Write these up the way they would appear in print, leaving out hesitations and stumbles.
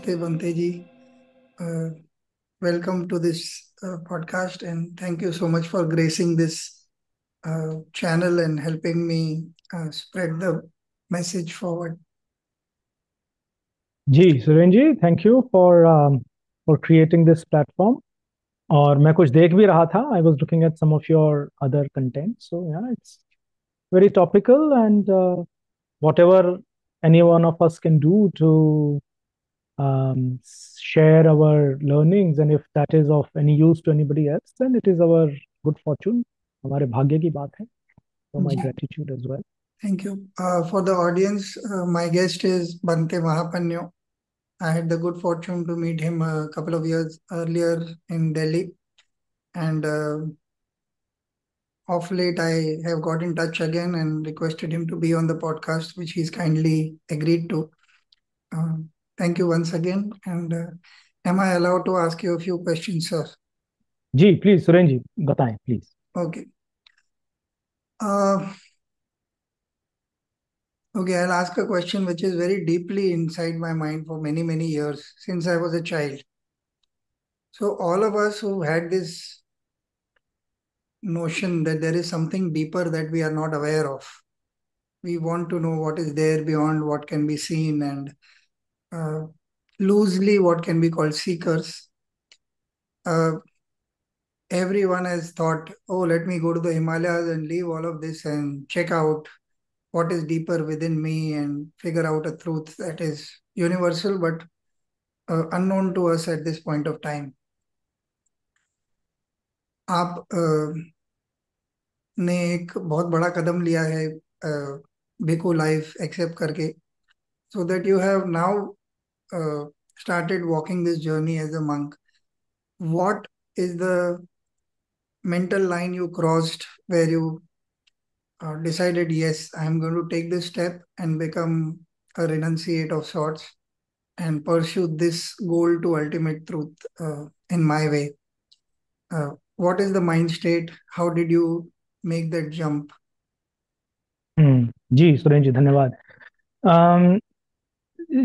Namaste, Bante ji. Uh, Welcome to this podcast, and thank you so much for gracing this channel and helping me spread the message forward. जी Surendra ji, thank you for creating this platform. और मैं कुछ देख भी रहा था। I was looking at some of your other content, so yeah it's very topical and whatever any one of us can do to share our learnings, and if that is of any use to anybody else, then it is our good fortune, हमारे भाग्य की बात है। So my Ji, gratitude as well. thank you. For the audience, my guest is Bante Mahapanyo. I had the good fortune to meet him a couple of years earlier in Delhi, and of late I have got in touch again and requested him to be on the podcast, which he's kindly agreed to. Uh, Thank you once again. And am I allowed to ask you a few questions, sir? जी please Surendra ji बताएं please. Okay. Uh, okay, I'll ask a question which is very deeply inside my mind for many, many years since I was a child. So, all of us who had this notion that there is something deeper that we are not aware of, we want to know what is there beyond what can be seen, and uh, loosely what can be called seekers. Uh, Everyone has thought, oh, let me go to the Himalayas and leave all of this and check out what is deeper within me and figure out a truth that is universal but unknown to us at this point of time. आप ने एक बहुत बड़ा कदम लिया है भिक्खू life accept करके so that you have now started walking this journey as a monk. What is the mental line you crossed where you decided, yes, I'm going to take this step and become a renunciate of sorts and pursue this goal to ultimate truth in my way? What is the mind state? How did you make that jump? जी सुरेंद्र जी धन्यवाद।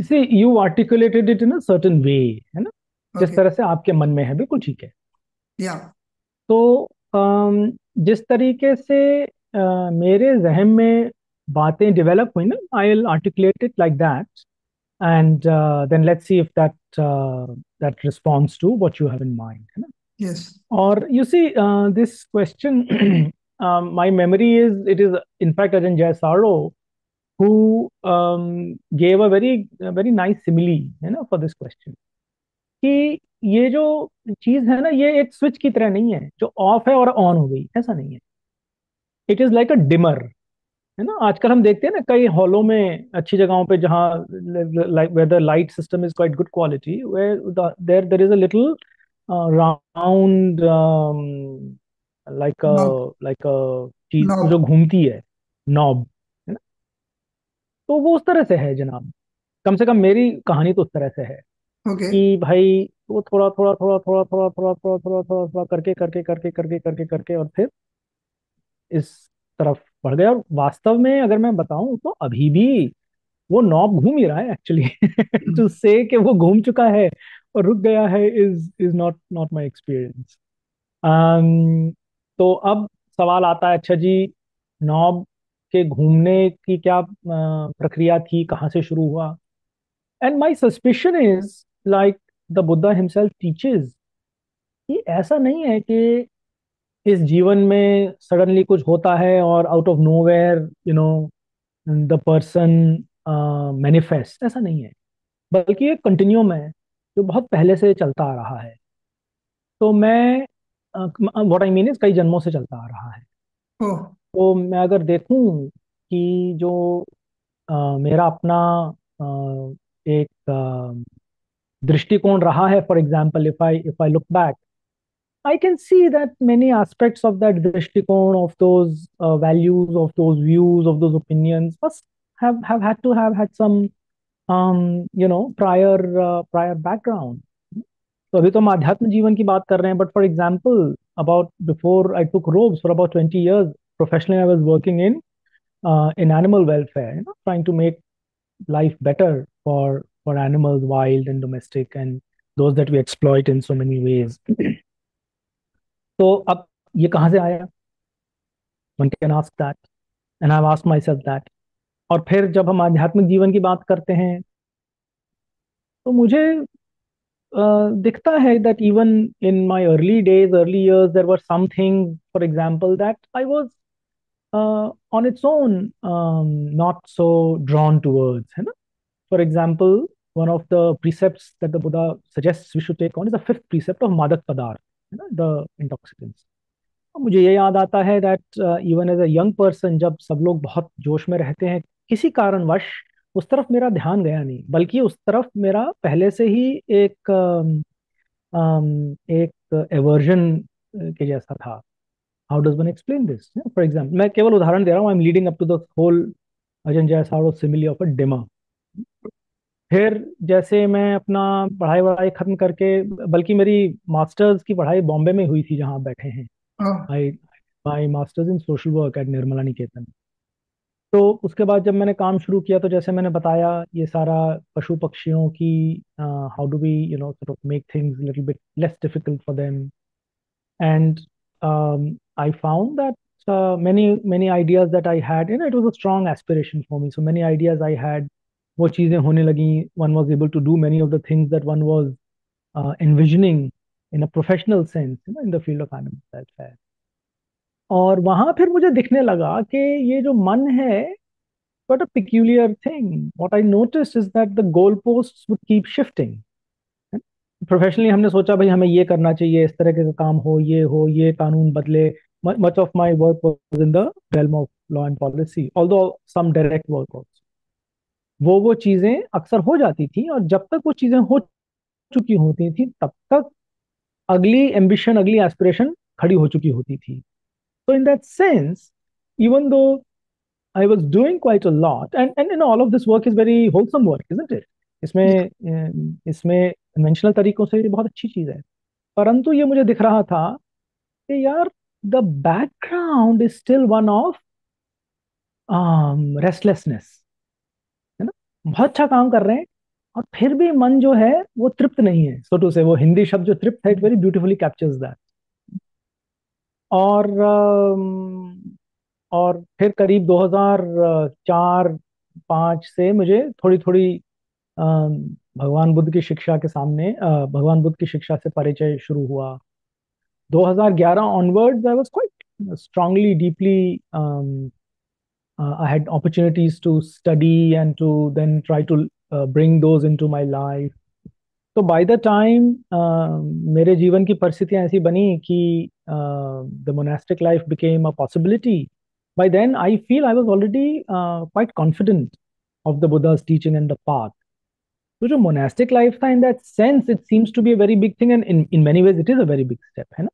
से you articulated it in a certain way, है ना? जिस Okay. तरह से आपके मन में है बिल्कुल ठीक है। Yeah. तो जिस तरीके से मेरे जहन में बातें डेवलप हुई ना, I will articulate it like that, and then let's see if that responds to what you have in mind, है ना? Yes. और you see this question, my memory is it is in fact Ajahn Jayasaro who gave a very nice simile, है ना, for this question, कि ये जो चीज है ना, ये एक स्विच की तरह नहीं है जो ऑफ है और ऑन हो गई, ऐसा नहीं है। It is like a dimmer, है ना? आजकल हम देखते हैं ना कई हॉलों में, अच्छी जगहों पे जहाँ like where the light system is quite good quality, where there there is a little round like Knob. Like चीज जो Knob. घूमती है, नॉब, है ना? तो वो उस तरह से है जनाब। कम से कम मेरी कहानी तो उस तरह से है Okay. कि भाई वो थोड़ा थोड़ा थोड़ा थोड़ा थोड़ा थोड़ा थोड़ा थोड़ा थोड़ा थोड़ा करके करके करके करके करके करके और फिर इस तरफ बढ़ गया। और वास्तव में अगर मैं बताऊं तो अभी भी वो नॉब घूम ही रहा है एक्चुअली। टू से कि वो घूम चुका है और रुक गया है is not not my experience. तो अब सवाल आता है, अच्छा जी, नॉब के घूमने की क्या प्रक्रिया थी, कहाँ से शुरू हुआ? And my suspicion is like the Buddha himself teaches कि ऐसा नहीं है कि इस जीवन में सडनली कुछ होता है और out of nowhere the person manifest, ऐसा नहीं है। बल्कि एक कंटिन्यूम है जो बहुत पहले से चलता आ रहा है। तो मैं व्हाट आई मीन इज कई जन्मों से चलता आ रहा है। Oh. तो मैं अगर देखूं कि जो मेरा अपना एक दृष्टिकोण रहा है, for example if I look back, I can see that many aspects of that drishtikon, of those values, of those views, of those opinions must have had to have had some prior background. तो अभी तो हम आध्यात्म जीवन की बात कर रहे हैं, but for example about before I took robes for about 20 years professionally, I was working in animal welfare, trying to make life better for for animals, wild and domestic, and those that we exploit in so many ways. तो अब ये कहाँ से आया? One can ask that, and I've asked myself that. और फिर जब हम आध्यात्मिक जीवन की बात करते हैं, तो मुझे दिखता है that even in my early days, early years, there were some things, for example, that I was on its own not so drawn towards. है ना? For example, one of the precepts that the Buddha suggests we should take on is the fifth precept of Madak Padarth, है ना? The intoxicants. और मुझे ये याद आता है that even as a young person, जब सब लोग बहुत जोश में रहते हैं, किसी कारणवश उस तरफ मेरा ध्यान गया नहीं, बल्कि उस तरफ मेरा पहले से ही एक एवर्जन के जैसा था. How does one explain this? For example, मैं केवल उदाहरण दे रहा हूँ. I am leading up to the whole Ajahn जय सारो सिमिली ऑफ अ डिमर. फिर जैसे मैं अपना पढ़ाई वढ़ाई खत्म करके, बल्कि मेरी मास्टर्स की पढ़ाई बॉम्बे में हुई थी जहाँ आप बैठे हैं. Oh, I my masters in social work at Nirmala Niketan. तो उसके बाद जब मैंने काम शुरू किया, तो जैसे मैंने बताया, ये सारा पशु पक्षियों की, how do we sort of make things a little bit less difficult for them. And I found that many ideas that I had, it was a strong aspiration for me. So many ideas I had, वो चीजें होने लगी. One was able to do many of the things that one was envisioning in a professional sense, in the field of animal welfare. और वहां फिर मुझे दिखने लगा कि ये जो मन है, but a peculiar thing. What I noticed is that the goalposts would keep shifting. Professionally हमने सोचा भाई हमें ये करना चाहिए, इस तरह के काम हो, ये कानून बदले. Much of my work was in the realm of law and policy, although some direct work also. वो चीजें अक्सर हो जाती थी, और जब तक वो चीजें हो चुकी होती थी, तब तक अगली एम्बिशन, अगली एस्पिरेशन खड़ी हो चुकी होती थी. तो इन that sense, even though I was doing quite a lot, and all of this work is very wholesome work, isn't it? yeah. इसमें कन्वेंशनल तरीकों से ये बहुत अच्छी चीज है. परंतु ये मुझे दिख रहा था कि यार, the background is still one of restlessness. है ना? बहुत अच्छा काम कर रहे हैं, और फिर भी मन जो है वो तृप्त नहीं है. सो टू से, वो हिंदी शब्द जो तृप्त है, it very beautifully captures that. और और फिर करीब 2004-5 से मुझे थोड़ी थोड़ी भगवान बुद्ध की शिक्षा के सामने, भगवान बुद्ध की शिक्षा से परिचय शुरू हुआ. 2011 onwards, I was quite strongly, deeply, I had opportunities to study and to then try to bring those into my life. तो बाय द टाइम मेरे जीवन की परिस्थितियां ऐसी बनी कि the monastic life became a possibility. By then I feel I was already quite confident of the Buddha's teaching and the path. तो जो मोनास्टिक लाइफ था, in that sense it seems to be a very big thing, and in many ways it is a very big step, है ना?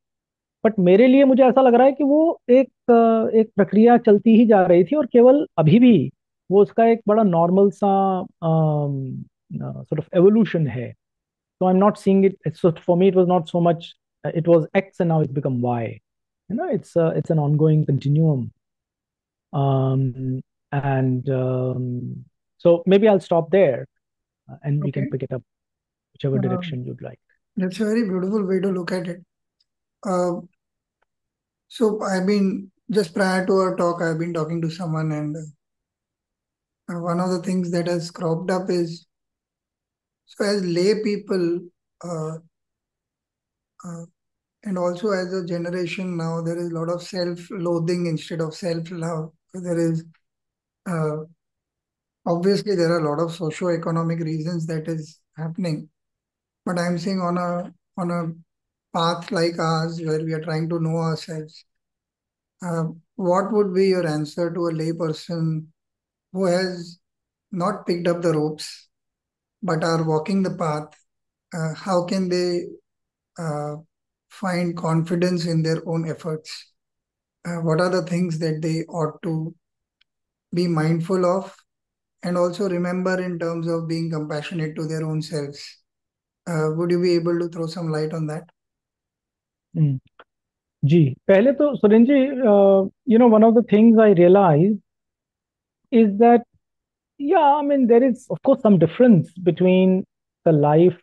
But मेरे लिए मुझे ऐसा लग रहा है कि वो एक प्रक्रिया चलती ही जा रही थी, और केवल अभी भी वो उसका एक बड़ा नॉर्मल सा sort of evolution है. So I'm not seeing it. So for me, it was not so much. It was X and now it's become Y. It's an ongoing continuum. And so maybe I'll stop there, and we can Okay. pick it up whichever Um, direction you'd like. that's a very beautiful way to look at it. Uh, so I've been just prior to our talk, I've been talking to someone, and one of the things that has cropped up is, so as lay people, uh, uh, and also as a generation now, there is a lot of self-loathing instead of self-love. There is uh, obviously there are a lot of socio-economic reasons that is happening, but I'm saying on a path like ours where we are trying to know ourselves, what would be your answer to a lay person who has not picked up the ropes but are walking the path? How can they uh, find confidence in their own efforts? What are the things that they ought to be mindful of and also remember in terms of being compassionate to their own selves? Would you be able to throw some light on that? Hmm. जी, पहले तो Surendra ji, one of the things I realize is that Yeah, I mean, there is, of course, some difference between the life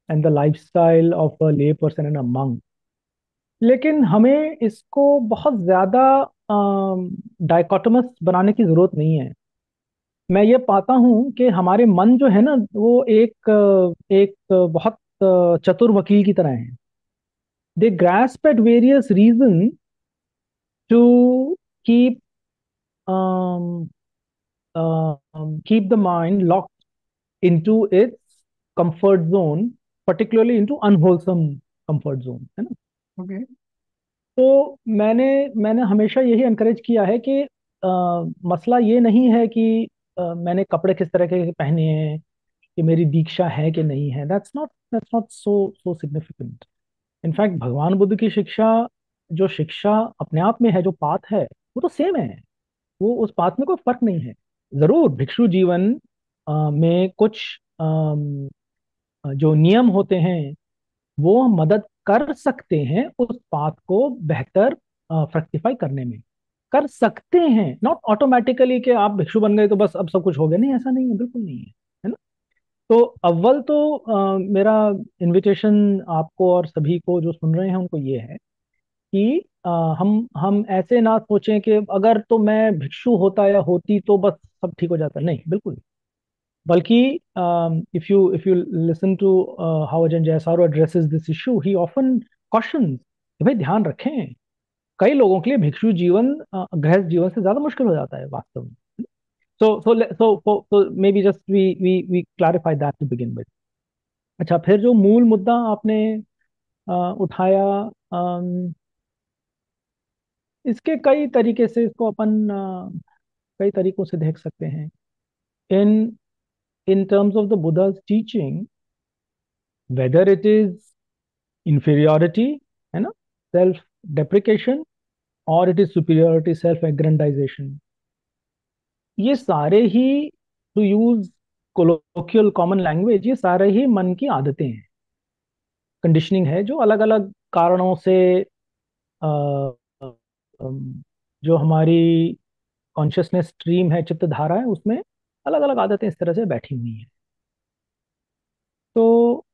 and the lifestyle of a lay person and a monk. लेकिन हमें इसको बहुत ज्यादा डाइकोटमस बनाने की जरूरत नहीं है. मैं ये पाता हूँ कि हमारे मन जो है ना, वो एक बहुत चतुर वकील की तरह है. दे grasp at various reasons to keep um, keep the mind locked into its comfort zone, particularly into unwholesome comfort zone, है ना. Okay. तो मैंने मैंने हमेशा यही एनकरेज किया है कि मसला ये नहीं है कि मैंने कपड़े किस तरह के पहने हैं, कि मेरी दीक्षा है कि नहीं है. That's not so so significant. In fact भगवान बुद्ध की शिक्षा, जो शिक्षा अपने आप में है, जो पाथ है, वो तो सेम है. वो उस पाथ में कोई फर्क नहीं है. जरूर भिक्षु जीवन में कुछ जो नियम होते हैं वो मदद कर सकते हैं उस पाथ को बेहतर फ्रक्टिफाई करने में. कर सकते हैं, नॉट ऑटोमेटिकली कि आप भिक्षु बन गए तो बस अब सब कुछ हो गया. नहीं, ऐसा नहीं है, बिल्कुल नहीं है, है ना. तो अव्वल तो मेरा इनविटेशन आपको और सभी को जो सुन रहे हैं उनको ये है कि हम ऐसे ना सोचें कि अगर तो मैं भिक्षु होता या होती तो बस सब ठीक हो जाता. नहीं, बिल्कुल. बल्कि if you listen to how Ajahn Jayasaro addresses this issue, he often cautions कि भाई ध्यान रखें, कई लोगों के लिए भिक्षु जीवन गृहस्थ जीवन से ज्यादा मुश्किल हो जाता है वास्तव में. So maybe just we clarify that to begin with. अच्छा, फिर जो मूल मुद्दा आपने उठाया, इसके कई तरीके से इसको अपन कई तरीकों से देख सकते हैं. In in terms of the Buddha's teaching, whether it is inferiority, है ना, self deprecation, or it is superiority, self aggrandization, ये सारे ही, to use colloquial common language, ये सारे ही मन की आदतें हैं, कंडीशनिंग है, जो अलग अलग कारणों से अ, जो हमारी कॉन्शियसनेस स्ट्रीम है, चित्त धारा है, उसमें अलग अलग आदतें इस तरह से बैठी हुई हैं. तो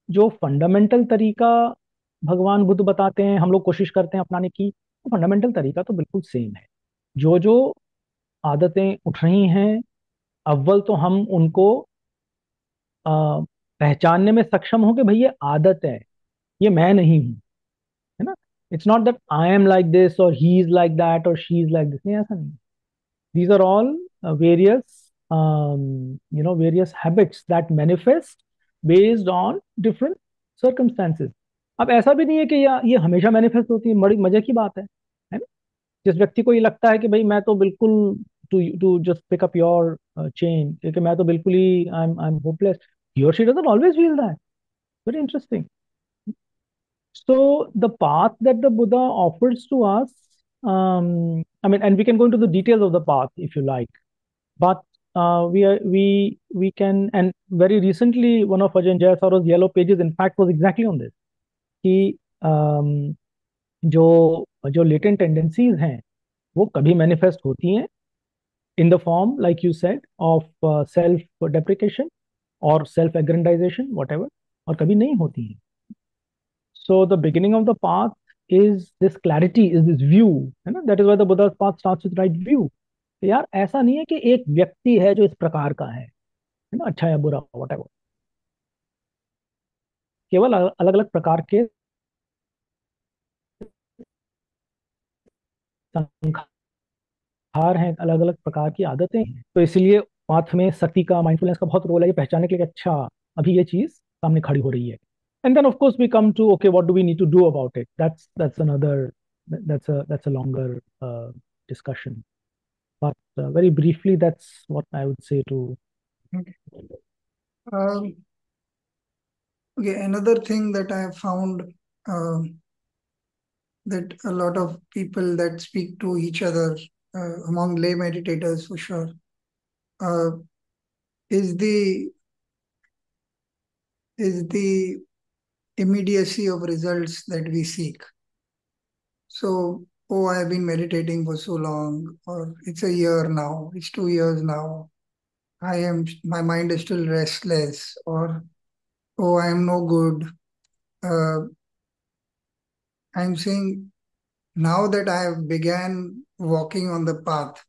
जो फंडामेंटल तरीका भगवान बुद्ध बताते हैं, हम लोग कोशिश करते हैं अपनाने की, तो फंडामेंटल तरीका तो बिल्कुल सेम है. जो जो आदतें उठ रही हैं, अव्वल तो हम उनको अ, पहचानने में सक्षम हो कि भाई ये आदत है, ये मैं नहीं हूं, है ना. It's not that I am like this और ही इज लाइक दैट और शी इज लाइक दिस. नहीं, ऐसा नहीं. These are all various various habits that manifest based on different circumstances. अब ऐसा भी नहीं है कि ये हमेशा मैनिफेस्ट होती है. बड़ी मजे की बात है ना. जिस व्यक्ति को ये लगता है कि भाई मैं तो बिल्कुल, to to just pick up your chain, क्योंकि मैं तो बिल्कुल ही I am hopeless, he or she doesn't always feel that. Very interesting. So the path that the Buddha offers to us, I mean, and we can go into the details of the path if you like, but we can, and very recently one of Ajahn Jayasaro's yellow pages, in fact, was exactly on this. कि जो जो latent tendencies हैं वो कभी manifest होती हैं in the form, like you said, of self deprecation or self aggrandization, whatever, और कभी नहीं होती हैं. So the beginning of the path is this clarity, is this view, है ना. That is why the Buddha's path starts with right view. तो यार ऐसा नहीं है कि एक व्यक्ति है जो इस प्रकार का है ना, अच्छा या बुरा, whatever. केवल अलग अलग प्रकार के संखार हैं, अलग अलग प्रकार की आदतें हैं. तो इसलिए पाथ में शक्ति का, माइंडफुलनेस का बहुत रोल है, ये पहचानने के लिए कि अच्छा अभी ये चीज सामने खड़ी हो रही है. And then of course we come to, okay, what do we need to do about it? That's another, that's a longer discussion. But very briefly, that's what I would say to. Okay. Okay, another thing that I have found, uh, that a lot of people that speak to each other, among lay meditators for sure, uh, is the immediacy of results that we seek. So, oh, I have been meditating for so long, or it's a year now, it's 2 years now. my mind is still restless, or oh, I am no good. Uh, I'm saying now that I have began walking on the path,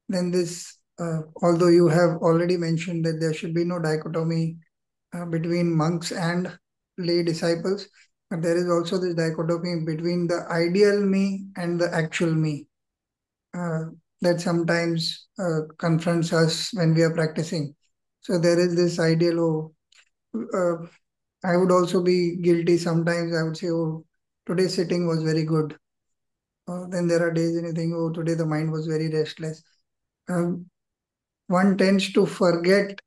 then this, although you have already mentioned that there should be no dichotomy between monks and lay disciples, but there is also this dichotomy between the ideal me and the actual me uh, that sometimes confronts us when we are practicing. So there is this ideal, oh, I would also be guilty sometimes. I would say, oh, today's sitting was very good. Then there are days when you think, oh, today the mind was very restless. Um, one tends to forget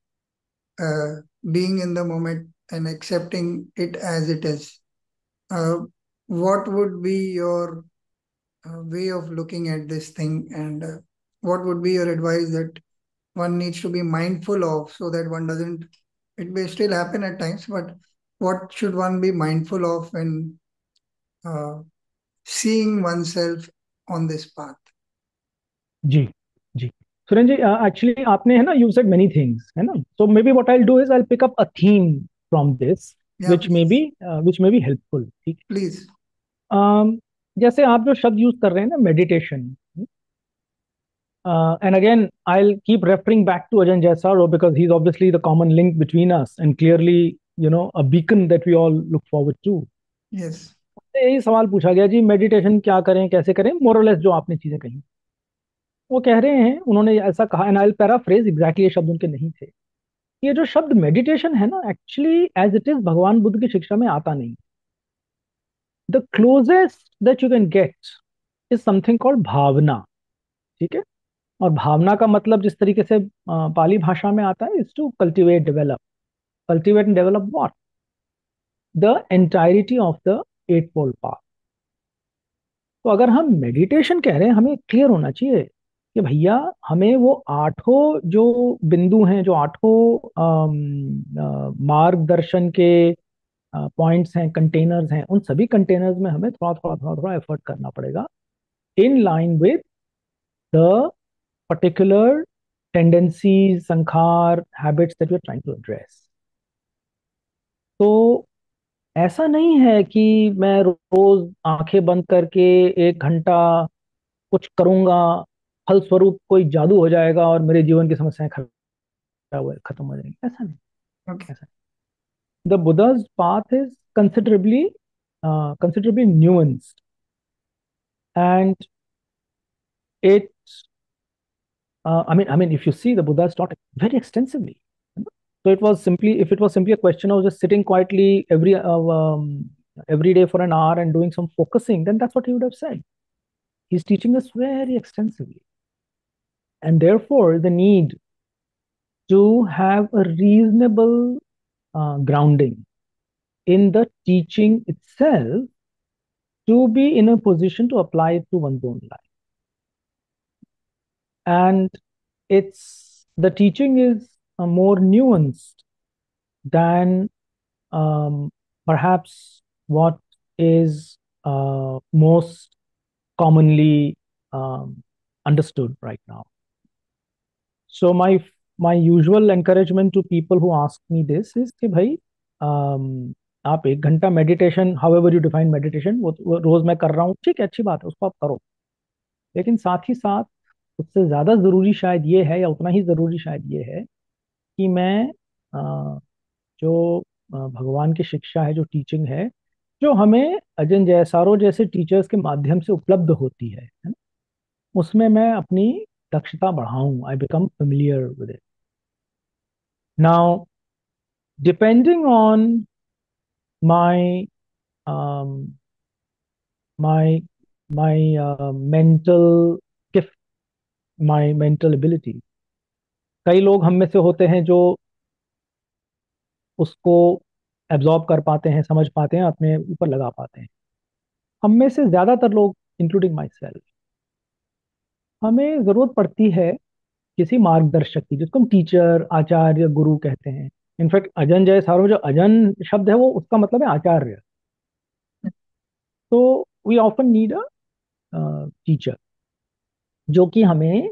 uh, being in the moment and accepting it as it is. Uh, what would be your way of looking at this thing, and what would be your advice that one needs to be mindful of so that one doesn't, it may still happen at times, but what should one be mindful of when uh, seeing oneself on this path? जी जी Suren ji actually आपने है ना you said many things है ना so maybe what I will do is I will pick up a theme from this Yeah, which may be please, which may be helpful ठीक please. जैसे आप जो शब्द यूज कर रहे हैं ना meditation and again I'll keep referring back to Ajahn Jaisaro because he's obviously the common link between us and clearly a beacon that we all look forward to. Yes. यही सवाल पूछा गया जी मेडिटेशन क्या करें कैसे करें मोरलेस जो आपने चीजें कही वो कह रहे हैं उन्होंने ऐसा कहा एंड आई पैराफ्रेज एग्जैक्टली ये शब्द उनके नहीं थे ये जो शब्द मेडिटेशन है ना एक्चुअली एज इट इज भगवान बुद्ध की शिक्षा में आता नहीं the closest that you can get is something called bhavana ठीक है और भावना का मतलब जिस तरीके से पाली भाषा में आता है is to cultivate and develop what the entirety of the eightfold path तो अगर हम मेडिटेशन कह रहे हैं हमें क्लियर होना चाहिए कि भैया हमें वो आठों जो बिंदु हैं जो आठों मार्गदर्शन के पॉइंट्स हैं कंटेनर्स हैं उन सभी कंटेनर्स में हमें थोड़ा थोड़ा थोड़ा थोड़ा एफर्ट करना पड़ेगा in line with the particular tendencies, sankhar, habits that we're trying to address. तो ऐसा नहीं है कि मैं रोज आंखें बंद करके 1 घंटा कुछ करूंगा फलस्वरूप कोई जादू हो जाएगा और मेरे जीवन की समस्याएं खत्म हो जाएंगी ऐसा नहीं Okay. ऐसा the बुद्धा's path is considerably considerably nuanced and it I mean if you see the Buddha's taught it very extensively. So it was simply, if it was simply a question of just sitting quietly every day for an hour and doing some focusing, then that's what he would have said. He's teaching us very extensively, and therefore the need to have a reasonable grounding in the teaching itself to be in a position to apply it to one's own life. And it's the teaching is more nuanced than perhaps what is most commonly understood right now. So my usual encouragement to people who ask me this is कि भाई आप 1 घंटा meditation however you define meditation वो रोज मैं कर रहा हूँ ठीक है अच्छी बात है उसको आप करो लेकिन साथ ही साथ उससे ज्यादा जरूरी शायद ये है या उतना ही जरूरी शायद ये है कि मैं जो भगवान की शिक्षा है जो टीचिंग है जो हमें अजन जयसारो जैसे टीचर्स के माध्यम से उपलब्ध होती है ना उसमें मैं अपनी दक्षता बढ़ाऊं I become familiar with it now depending on my my my mental gift my mental ability कई लोग हम में से होते हैं जो उसको एब्जॉर्ब कर पाते हैं समझ पाते हैं अपने ऊपर लगा पाते हैं हम में से ज्यादातर लोग इंक्लूडिंग माई सेल्फ हमें जरूरत पड़ती है किसी मार्गदर्शक की जिसको हम टीचर आचार्य गुरु कहते हैं इनफैक्ट अजन जय सारो जो अजन शब्द है वो उसका मतलब है आचार्य तो we often need a teacher जो कि हमें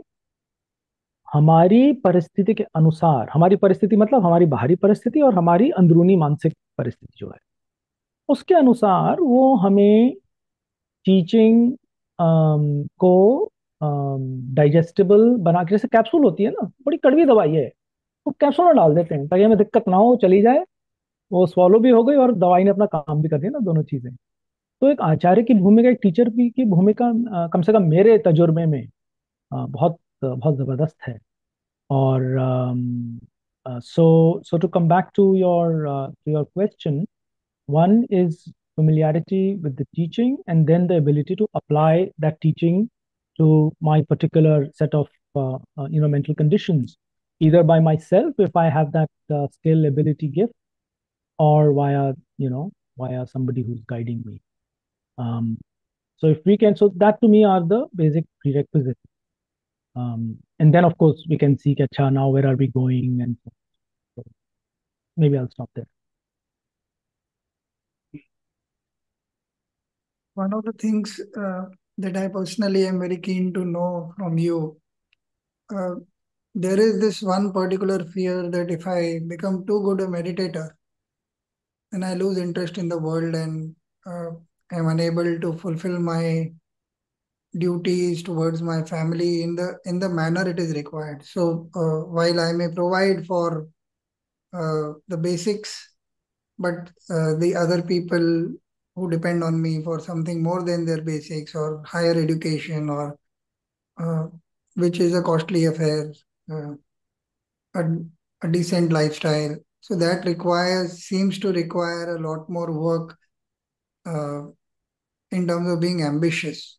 हमारी परिस्थिति के अनुसार, हमारी परिस्थिति मतलब हमारी बाहरी परिस्थिति और हमारी अंदरूनी मानसिक परिस्थिति जो है, उसके अनुसार वो हमें टीचिंग को डाइजेस्टेबल बना के, जैसे कैप्सूल होती है ना, बड़ी कड़वी दवाई है, वो कैप्सूल में डाल देते हैं ताकि हमें दिक्कत ना हो, चली जाए, वो स्वॉलो भी हो गई और दवाई ने अपना काम भी कर दिया ना, दोनों चीजें। तो एक आचार्य की भूमिका, एक टीचर की भूमिका कम से कम मेरे तजुर्बे में बहुत बहुत जबरदस्त है। और so to come back to your question, one is familiarity with the teaching, and then the ability to apply that teaching to my particular set of mental conditions, either by myself if I have that skill, ability, gift, or via somebody who's guiding me. Um, so if we can, so that to me are the basic prerequisites. And then of course we can see, acha, now where are we going, and so maybe I'll stop there. One of the things that I personally am very keen to know from you, uh, there is this one particular fear that if I become too good a meditator, then I lose interest in the world and uh, am unable to fulfill my duties towards my family in the manner it is required. So while I may provide for the basics, but the other people who depend on me for something more than their basics or higher education or uh, which is a costly affair, uh, a, a decent lifestyle. So that seems to require a lot more work uh, in terms of being ambitious.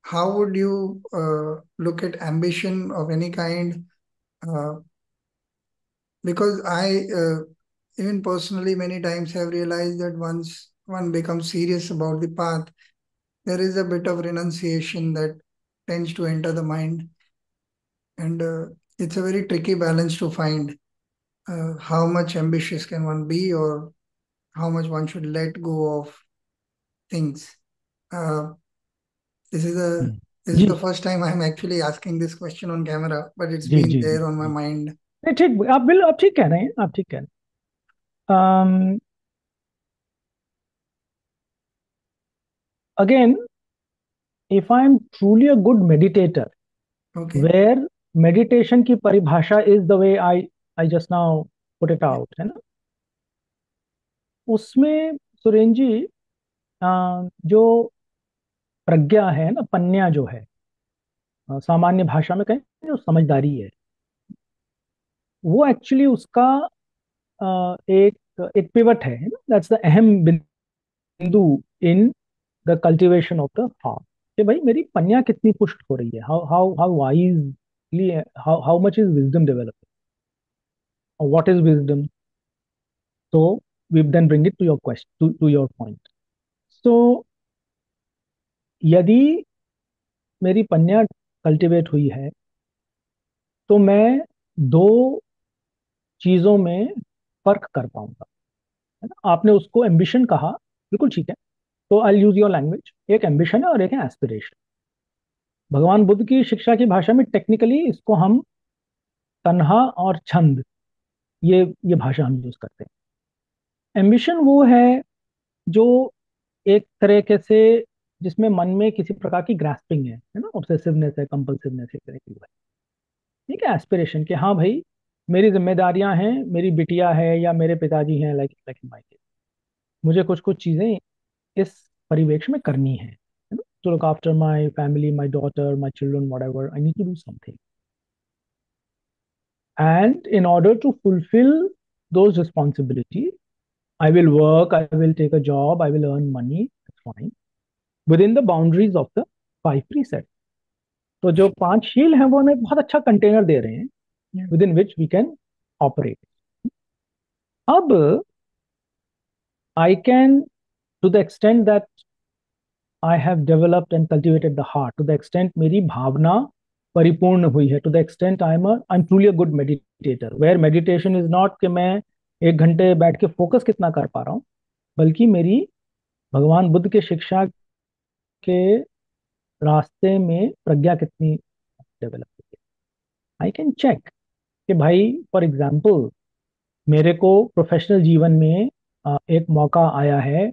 How would you look at ambition of any kind? Uh, because I, even personally, many times have realized that once one becomes serious about the path, there is a bit of renunciation that tends to enter the mind. And it's a very tricky balance to find how much ambitious can one be or how much one should let go of things. Uh, this is a hmm. this is ji the first time I'm actually asking this question on camera, but it's ji been ji ji there on my ji. mind. नहीं ठीक, आप ठीक कह रहे हैं, आप ठीक कह रहे हैं। Again, if I'm truly a good meditator, Okay. where meditation की परिभाषा is the way I just now put it out, है ना, उसमें सुरेन जी, जो प्रज्ञा है ना, पन्या जो है, सामान्य भाषा में कहें जो समझदारी है, वो एक्चुअली उसका एक एक पिवट है ना, दैट्स द अहम बिंदु in the cultivation of the heart, कि भाई मेरी पन्या कितनी पुष्ट हो रही है, how how how wisely, how much is wisdom developing, और what is wisdom. So we then bring it to your question, to your point. So यदि मेरी पन्या कल्टीवेट हुई है, तो मैं दो चीजों में फर्क कर पाऊंगा, है ना। आपने उसको एम्बिशन कहा, बिल्कुल ठीक है। तो आई यूज योर लैंग्वेज, एक एम्बिशन है और एक है एस्पिरेशन। भगवान बुद्ध की शिक्षा की भाषा में टेक्निकली इसको हम तन्हा और छंद, ये भाषा हम यूज करते हैं। एम्बिशन वो है जो एक तरीके से, जिसमें मन में किसी प्रकार की ग्रास्पिंग है ना, ऑब्सेसिवनेस है, कंपल्सिवनेस है, तरह की वो है। ठीक है, एस्पिरेशन के, हाँ भाई मेरी जिम्मेदारियां हैं, मेरी बिटिया है या मेरे पिताजी हैं, लाइक लाइक माई केस, मुझे कुछ कुछ चीजें इस परिवेश में करनी है ना, to look after my family, my daughter, my children, whatever, I need to do something, and in order to fulfil those responsibility, I will work, I will take a job, I will earn money, that's fine, within the boundaries of the five precepts. तो जो पांच शील हैं वो हमें बहुत अच्छा container दे रहे हैं within which we can operate. अब I can, to the extent that I have developed and cultivated the heart, to the extent मेरी भावना परिपूर्ण हुई है, to the extent I am truly a good meditator, where meditation is not कि मैं एक घंटे बैठ के फोकस कितना कर पा रहा हूँ, बल्कि मेरी भगवान बुद्ध के शिक्षा के रास्ते में प्रज्ञा कितनी डेवलप हुई है। आई कैन चेक कि भाई फॉर एग्जाम्पल मेरे को प्रोफेशनल जीवन में एक मौका आया है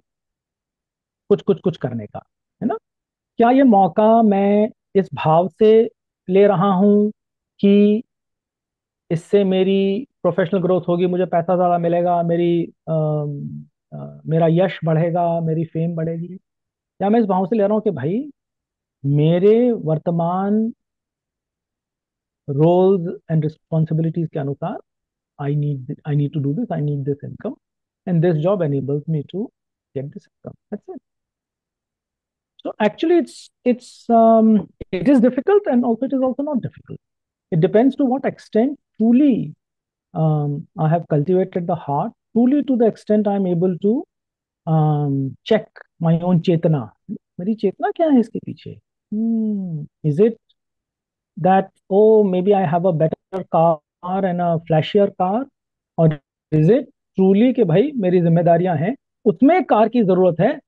कुछ कुछ कुछ करने का, है ना। क्या ये मौका मैं इस भाव से ले रहा हूं कि इससे मेरी प्रोफेशनल ग्रोथ होगी, मुझे पैसा ज्यादा मिलेगा, मेरा यश बढ़ेगा, मेरी फेम बढ़ेगी, या मैं इस भाव से ले रहा हूँ कि भाई मेरे वर्तमान रोल्स एंड रिस्पॉन्सिबिलिटीज के अनुसार I need to do this, I need this income, and this job enables me to get this income. That's it. So actually, it is difficult, and also it is also not difficult. It depends to what extent truly I have cultivated the heart, truly to the extent I am able to check my own chetana. मेरी चेतना क्या है इसके पीछे? Is it that, oh, maybe I have a better car and a flashier car, or is it truly कि भाई मेरी जिम्मेदारियां हैं, उसमें कार की जरूरत है,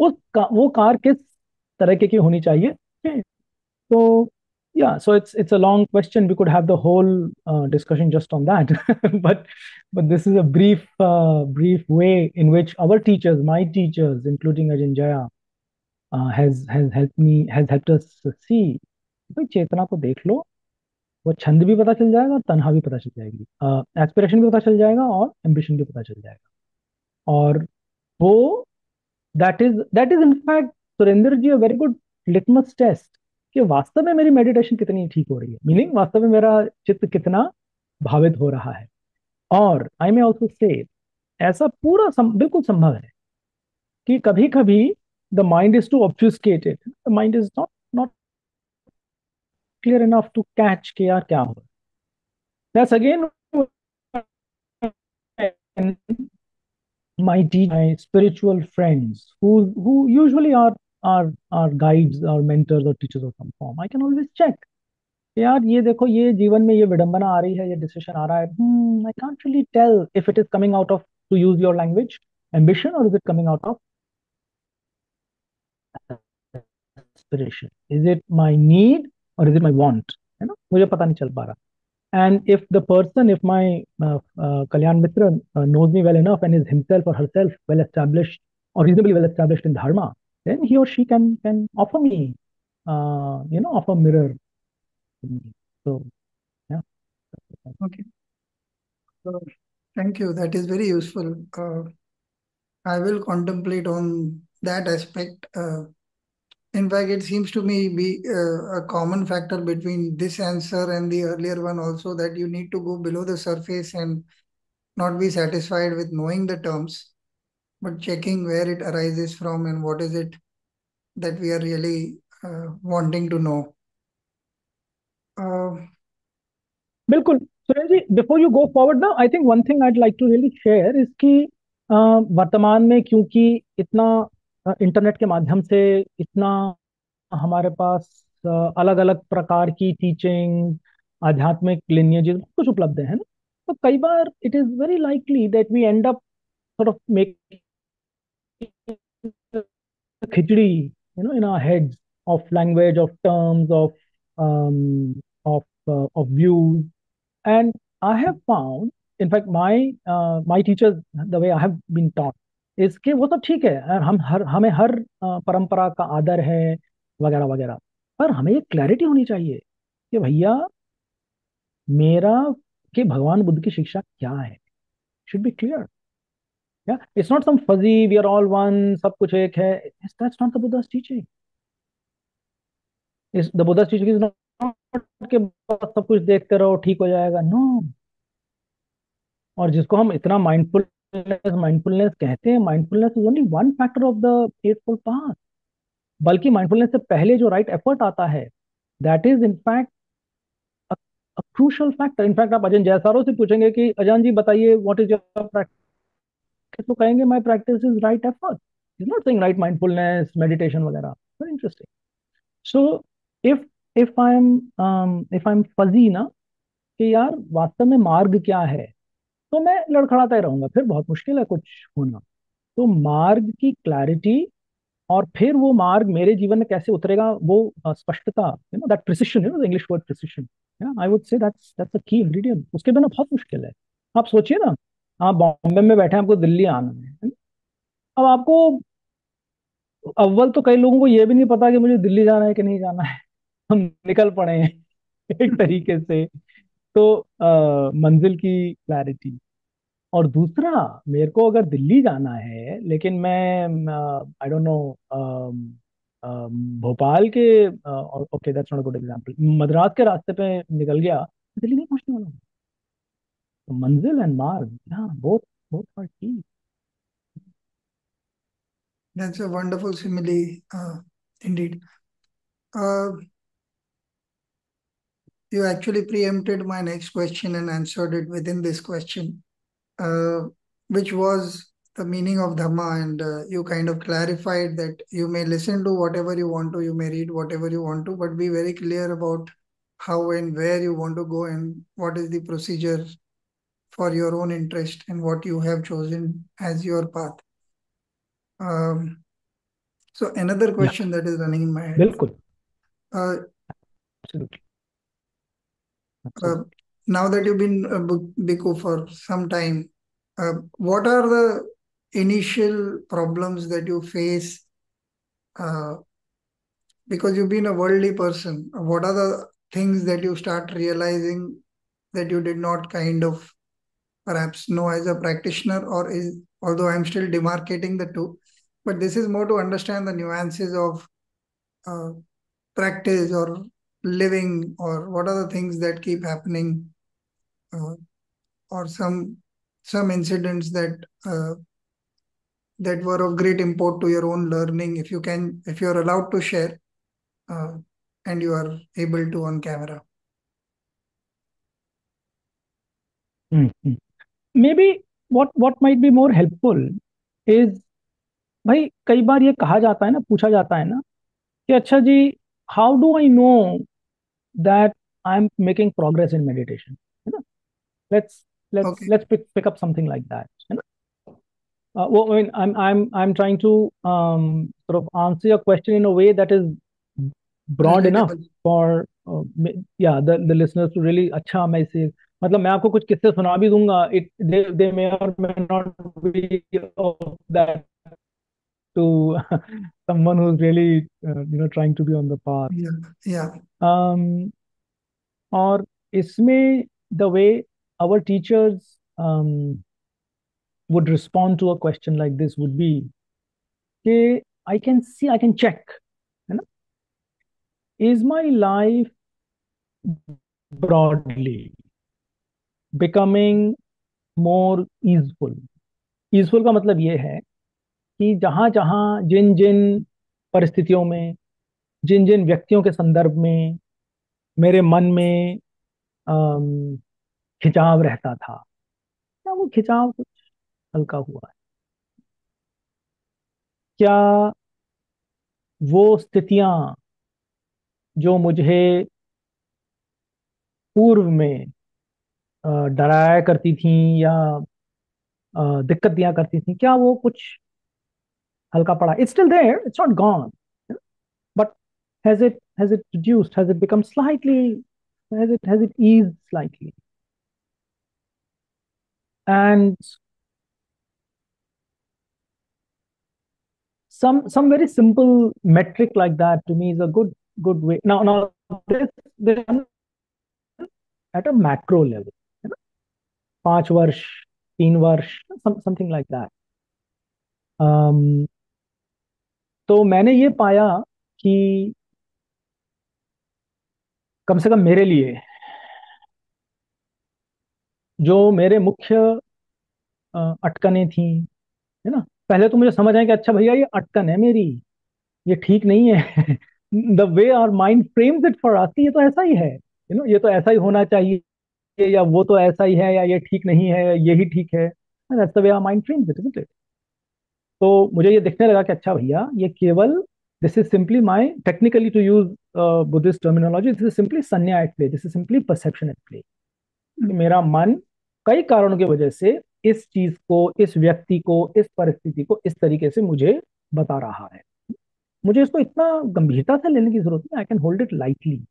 वो कार किस तरह की होनी चाहिए? So yeah, so it's a long question. We could have the whole discussion just on that, but this is a brief way in which our teachers, my teachers, including Ajin Jaya, has helped us see. भाई चेतना को देख लो, वो छंद भी पता चल जाएगा और तन्हा भी पता चल जाएगी, एस्पिरेशन भी पता चल जाएगा और एम्बिशन भी पता चल जाएगा। और वो that is in fact, Surendra ji, a very good litmus test कि वास्तव में मेरी मेडिटेशन कितनी ठीक हो रही है, मीनिंग वास्तव में मेरा चित्त कितना भावित हो रहा है। और आई मे ऑल्सो से ऐसा बिल्कुल संभव है कि कभी कभी the mind is too obfuscated, the mind is not not clear enough to catch कि यार क्या हो रहा है। That's again my spiritual friends who usually are guides or mentors or teachers of some form. I can always check, यार ये देखो, ये जीवन में ये विडंबना आ रही है, ये डिसीजन आ रहा है, I can't really tell if it is coming out of, to use your language, ambition, or is it coming out of aspiration, is it my need or is it my want, है ना, मुझे पता नहीं चल पा रहा। And if the person, if my Kalyan Mitra knows me well enough and is himself or herself well established or reasonably well established in dharma, then he or she can offer me, offer mirror to me. So yeah. Okay. So, thank you. That is very useful. I will contemplate on that aspect. In fact, it seems to me be a common factor between this answer and the earlier one also, that you need to go below the surface and not be satisfied with knowing the terms, but checking where it arises from and what is it that we are really wanting to know. Uh, बिल्कुल Suresh ji, before you go forward ना, I think one thing I'd like to really share is कि वर्तमान में क्योंकि इतना internet के माध्यम से इतना हमारे पास अलग अलग प्रकार की टीचिंग, आध्यात्मिक लिनियजेस कुछ उपलब्ध है ना, तो कई बार it is very likely that we end up sort of making khichdi, in our heads, of language, of terms, of views. And I have found, in fact, my teachers, the way I have been taught, इसके वो तो ठीक है, और हमें हर परंपरा का आदर है वगैरह वगैरह, पर हमें ये क्लैरिटी होनी चाहिए कि भैया मेरा, कि भगवान बुद्ध की शिक्षा क्या है, शुड बी क्लियर। या it's not some fuzzy we are all one, सब कुछ एक है, that's not the Buddha's teaching. इस the Buddha's teaching is not कि बस सब कुछ देखते रहो ठीक हो जाएगा, नो। और जिसको हम इतना माइंडफुलनेस माइंडफुलनेस कहते हैं, mindfulness is only one factor of the eightfold path. बल्कि माइंडफुलनेस से पहले जो राइट एफर्ट आता है, that is in fact crucial factor. In fact आप अजय जयसारो से पूछेंगे कि अजान जी बताइए व्हाट इज योर प्रैक्टिस, तो कहेंगे my practice is right effort, is not saying right mindfulness meditation वगैरह। Very interesting. So if if I am fuzzy ना, कि यार वास्तव में मार्ग क्या है, तो मैं लड़खड़ाता ही रहूंगा, फिर बहुत मुश्किल है कुछ होना। तो मार्ग की क्लैरिटी और फिर वो मार्ग मेरे जीवन में कैसे उतरेगा, वो स्पष्टता, that precision, English word precision, I would say that's a की इंग्रेडिएंट। उसके बिना बहुत मुश्किल है। आप सोचिए ना, आप बॉम्बे में बैठे हैं, आपको दिल्ली आना है। अब आपको, अव्वल तो कई लोगों को ये भी नहीं पता कि मुझे दिल्ली जाना है कि नहीं जाना है। हम निकल पड़े हैं एक तरीके से। तो मंजिल की क्लैरिटी। और दूसरा, मेरे को अगर दिल्ली जाना है लेकिन मैं आई डोंट नो, भोपाल के, okay that's not a good example, Madras के रास्ते पे निकल गया, दिल्ली नहीं पहुंचने वाला हूँ। तो मंजिल एंड मार्ग, हाँ, बहुत बहुत हर चीज। That's a wonderful simile, indeed. Uh, you actually preempted my next question and answered it within this question, uh, which was the meaning of Dhamma. And you kind of clarified that you may listen to whatever you want to, you may read whatever you want to, but be very clear about how and where you want to go and what is the procedure for your own interest and what you have chosen as your path. Um, so another या, question that is running in my head. बिल्कुल, Uh, absolutely, uh, absolutely. Now that you've been a Bhikkhu for some time, what are the initial problems that you face? Uh, because you've been a worldly person, what are the things that you start realizing that you did not kind of perhaps know as a practitioner, or is, although I'm still demarcating the two, but this is more to understand the nuances of uh, practice or living, or what are the things that keep happening, uh, or some incidents that were of great import to your own learning, if you can, if you're allowed to share, uh, and you are able to on camera. May be what might be more helpful is, भाई कई बार ये कहा जाता है ना, पूछा जाता है ना कि अच्छा जी, how do I know that I am making progress in meditation, है ना? Let's let's Okay. Let's pick up something like that, है ना? Well, I mean, I'm trying to sort of answer your question in a way that is broad enough Relatable. for yeah, the listeners to really, अच्छा मैं इसे, मतलब मैं आपको कुछ किस्से सुना भी दूंगा, it they may or may not be of that to someone who's really trying to be on the path. Yeah. Yeah. um, और इसमें the way our teachers would respond to a question like this would be कि I can see, I can check, है ना? Is my life broadly becoming more easeful? Easeful का मतलब ये है कि जहां जहां जिन जिन परिस्थितियों में, जिन जिन व्यक्तियों के संदर्भ में मेरे मन में अम, खिंचाव रहता था, क्या वो खिंचाव कुछ हल्का हुआ है? क्या वो स्थितियां जो मुझे पूर्व में डराया करती थी या दिक्कत दिया करती थी, क्या वो कुछ हल्का पड़ा? It's still there, it's not gone, but has it reduced, has it become slightly, has it eased slightly? And some very simple metric like that to me is a good way. Now this at a macro level, है ना? 5 वर्ष, 3 वर्ष, something like that. तो मैंने ये पाया कि कम से कम मेरे लिए जो मेरे मुख्य अटकनें थी, है ना, पहले तो मुझे समझ आया कि अच्छा भैया ये अटकन है मेरी, ये ठीक नहीं है। The way our mind frames it for us, ये तो ऐसा ही है, ये तो ऐसा ही होना चाहिए, या वो तो ऐसा ही है, या ये ठीक नहीं है, यही ठीक है। That's the way our mind frames it, isn't it? तो मुझे ये दिखने लगा कि अच्छा भैया, ये केवल, this is simply my, technically to use Buddhist terminology, this is simply sanna at play, this is simply perception at play. कि मेरा मन कई कारणों की वजह से इस चीज को, इस व्यक्ति को, इस परिस्थिति को इस तरीके से मुझे बता रहा है। मुझे इसको इतना गंभीरता से लेने की जरूरत नहीं, I can hold it lightly.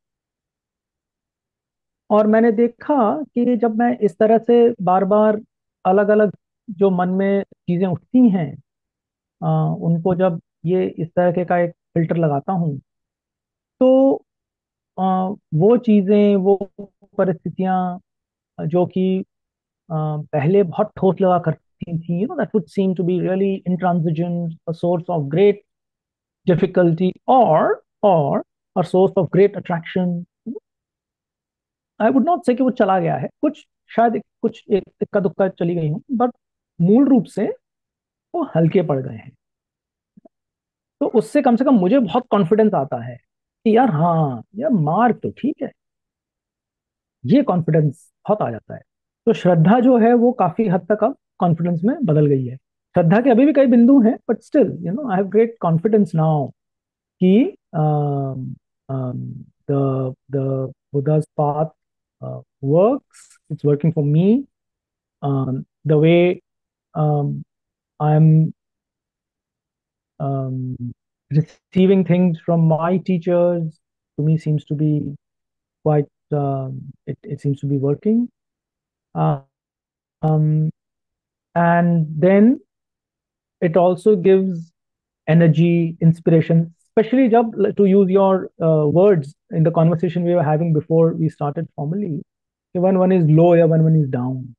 और मैंने देखा कि जब मैं इस तरह से बार बार अलग अलग जो मन में चीजें उठती हैं, उनको जब ये इस तरह के का एक फिल्टर लगाता हूँ, तो अ, वो चीजें, वो परिस्थितियां जो कि पहले बहुत ठोस लगा करती थी, that would seem to be really intransigent, a source of great difficulty, or a source of great attraction. I would not से कि वो चला गया है, कुछ शायद कुछ एक इक्का दुक्का चली गई हूँ, बट मूल रूप से वो हल्के पड़ गए हैं। तो उससे कम से कम मुझे बहुत कॉन्फिडेंस आता है कि यार हाँ, यार मार्क तो ठीक है, ये कॉन्फिडेंस बहुत आ जाता है। तो श्रद्धा जो है वो काफी हद तक अब कॉन्फिडेंस में बदल गई है। श्रद्धा के अभी भी कई बिंदु हैं, but still I have great confidence now कि the बुद्धा's path works, it's working for me. The way um, I'm um, receiving things from my teachers, to me seems to be quite it seems to be working. Uh, um, and then it also gives energy, inspiration, especially jab, to use your words in the conversation we were having before we started formally, when one is low या when one is down,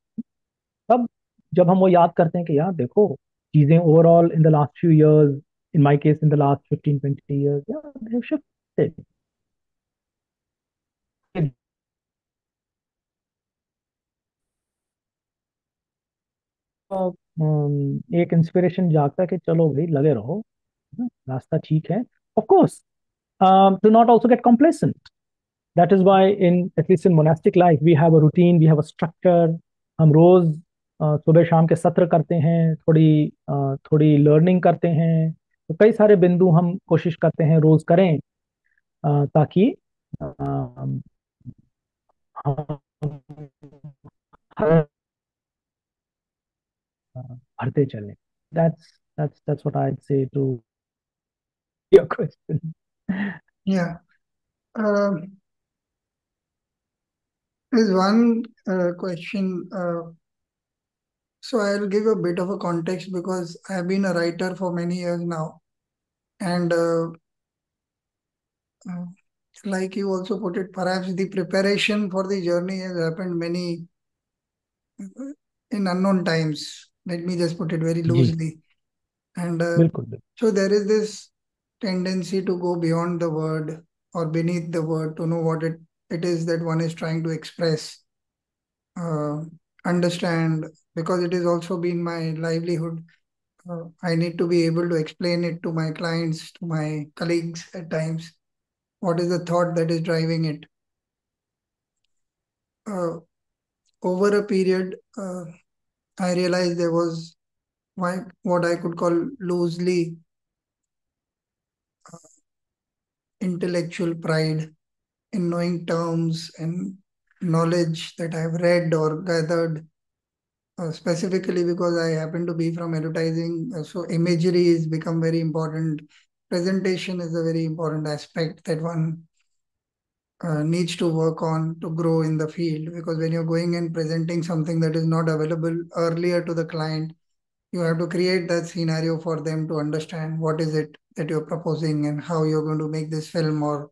तब जब हम वो याद करते हैं कि यार देखो, चीजें overall in the last few years, in my case in the last 15-20 years, yeah, they have shifted. तो, एक इंस्पिरेशन जागता है कि चलो भाई लगे रहो, रास्ता ठीक है। Of course, to not also get complacent. That is why at least in monastic life we have a routine, we have a structure. हम रोज सुबह शाम के सत्र करते हैं, थोड़ी लर्निंग करते हैं। तो कई सारे बिंदु हम कोशिश करते हैं रोज करें, ताकि हम हर बढ़ते चलें। That's what I'd say to your question. Yeah. There's one question. So I'll give a bit of a context because I've been a writer for many years now, and uh, like you also put it, perhaps the preparation for the journey has happened many in unknown times. Let me just put it very ji, loosely. And बिल्कुल बिल्कुल। so there is this tendency to go beyond the word or beneath the word to know what it is that one is trying to express, uh, understand, because it has also been my livelihood. I need to be able to explain it to my clients, to my colleagues at times. What is the thought that is driving it? Uh, Over a period, I realized there was what I could call loosely intellectual pride in knowing terms and knowledge that I've read or gathered, specifically because I happen to be from advertising. So imagery has become very important. Presentation is a very important aspect that one needs to work on to grow in the field, because when you're going and presenting something that is not available earlier to the client, you have to create that scenario for them to understand what is it that you're proposing and how you're going to make this film or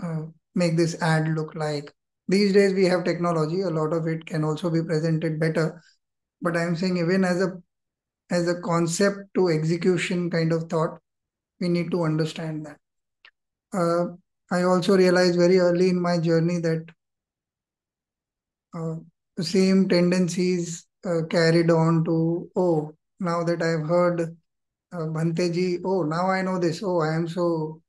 uh, make this ad look like. These days we have technology, a lot of it can also be presented better, but I'm saying even as a concept to execution kind of thought, we need to understand that. uh, I also realized very early in my journey that uh, the same tendencies carried on to, oh, now that I've heard Bhante ji, oh, now I know this, oh, I am so